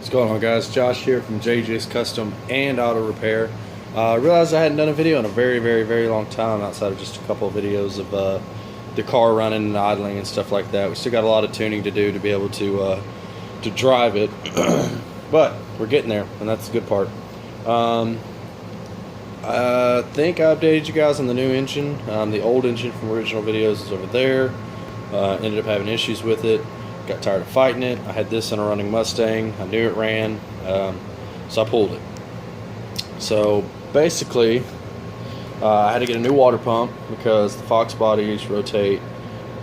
What's going on, guys? Josh here from JJ's Custom and Auto Repair. I realized I hadn't done a video in a very long time outside of just a couple of videos of the car running and idling and stuff like that. We still got a lot of tuning to do to be able to drive it, but we're getting there, and that's the good part. I think I updated you guys on the new engine. The old engine from original videos is over there. Ended up having issues with it. Got tired of fighting it. I had this in a running Mustang. I knew it ran, so I pulled it. So basically, I had to get a new water pump because the Fox bodies rotate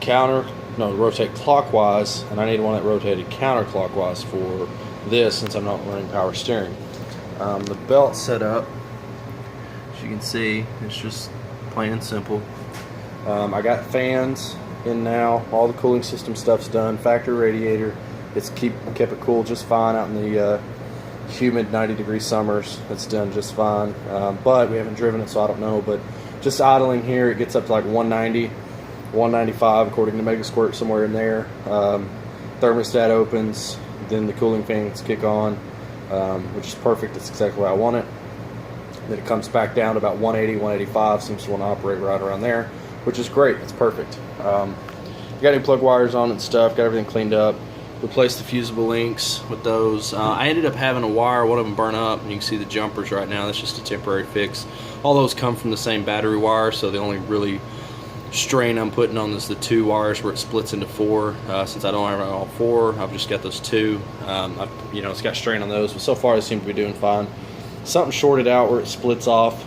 clockwise, and I needed one that rotated counterclockwise for this since I'm not running power steering. The belt setup, as you can see, it's just plain and simple. I got fans in now. All the cooling system stuff's done. Factory radiator, it's kept it cool just fine out in the humid 90-degree summers. It's done just fine, but we haven't driven it, so I don't know. But just idling here, it gets up to like 190, 195 according to Megasquirt, somewhere in there. Thermostat opens, then the cooling fans kick on, which is perfect. It's exactly what I want it. Then it comes back down to about 180, 185. Seems to want to operate right around there, which is great. It's perfect. Got any plug wires on and stuff. Got everything cleaned up. Replaced the fusible links with those. I ended up having a wire. One of them burn up, and you can see the jumpers right now. That's just a temporary fix. All those come from the same battery wire, so the only really strain I'm putting on is the two wires where it splits into four. Since I don't have all four, I've just got those two. It's got strain on those, but so far they seem to be doing fine. Something shorted out where it splits off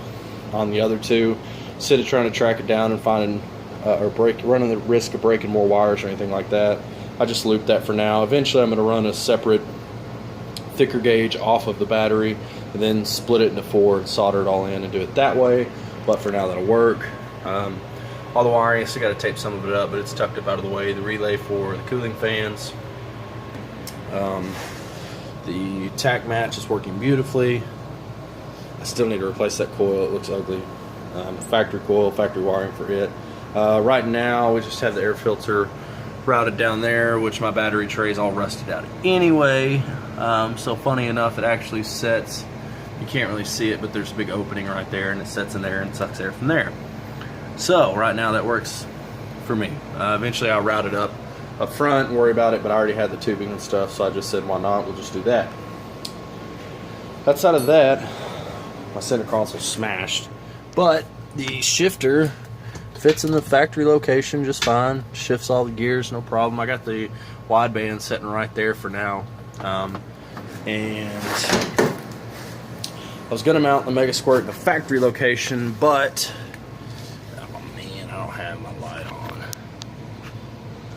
on the other two. Instead of trying to track it down and finding running the risk of breaking more wires or anything like that, I just looped that for now. Eventually I'm going to run a separate thicker gauge off of the battery and then split it into four and solder it all in and do it that way. But for now that'll work. All the wiring, I still got to tape some of it up, but it's tucked up out of the way. The relay for the cooling fans. The tack match is working beautifully. I still need to replace that coil. It looks ugly. Factory coil, factory wiring for it. Right now we just have the air filter routed down there, which my battery tray is all rusted out anyway. So funny enough, it actually sets, you can't really see it, but there's a big opening right there, and it sets in there and sucks air from there. So right now that works for me. Eventually I'll route it up front and worry about it, but I already had the tubing and stuff, so I just said why not, we'll just do that. Outside of that, my center console's smashed, but the shifter fits in the factory location just fine. Shifts all the gears, no problem. I got the wideband sitting right there for now. And I was gonna mount the Megasquirt in the factory location, but oh man, I don't have my light on.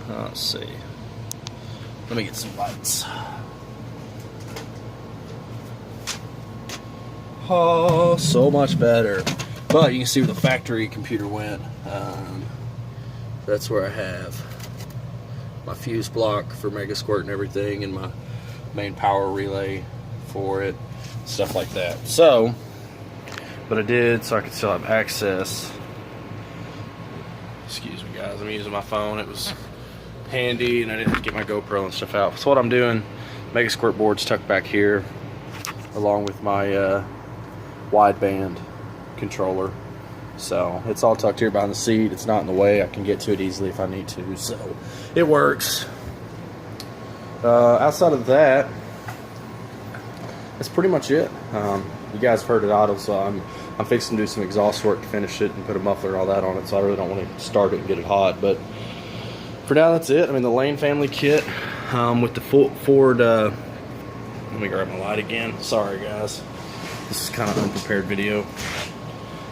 Let's see. Let me get some lights. Oh, so much better. But you can see where the factory computer went. That's where I have my fuse block for Megasquirt and everything, and my main power relay for it, stuff like that. So, but I did so I could still have access. Excuse me, guys. I'm using my phone. It was handy, and I didn't have to get my GoPro and stuff out. So what I'm doing, Megasquirt board's tucked back here, along with my wideband controller. So it's all tucked here behind the seat. It's not in the way. I can get to it easily if I need to. So it works. Outside of that, that's pretty much it. You guys have heard it idle, so I'm fixing to do some exhaust work to finish it and put a muffler and all that on it. So I really don't want to start it and get it hot. But for now, that's it. I mean, the Lane family kit with the Ford. Let me grab my light again. Sorry, guys. This is kind of an unprepared video.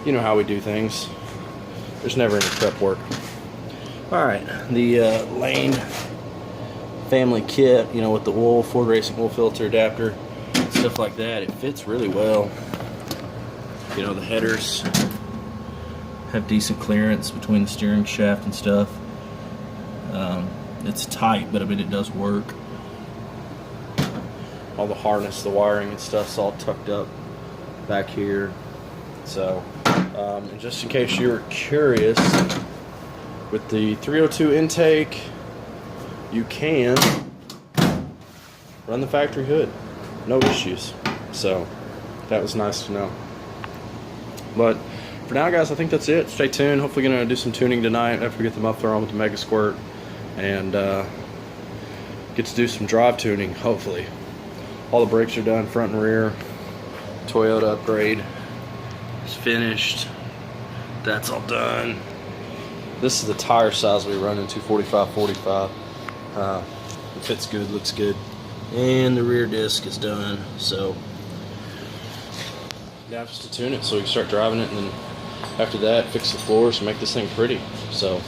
You know how we do things. There's never any prep work. Alright, the Lane family kit, with the Ford Racing oil filter adapter, stuff like that, it fits really well. The headers have decent clearance between the steering shaft and stuff. It's tight, but I mean it does work. All the harness, the wiring and stuff's all tucked up back here. So, and just in case you were curious, with the 302 intake, you can run the factory hood. no issues. So that was nice to know. But for now, guys, I think that's it. Stay tuned. Hopefully going to do some tuning tonight after we get the muffler on with the Mega Squirt, and get to do some drive tuning, hopefully. All the brakes are done, front and rear. Toyota upgrade is finished. That's all done. This is the tire size we run in 245/45. It fits good, looks good. And the rear disc is done. So now just to tune it so we can start driving it, and then after that fix the floors and make this thing pretty. So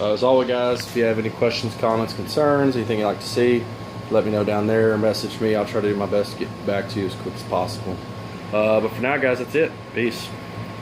as always, guys, if you have any questions, comments, concerns, anything you'd like to see, let me know down there or message me. I'll try to do my best to get back to you as quick as possible. But for now, guys, that's it. Peace.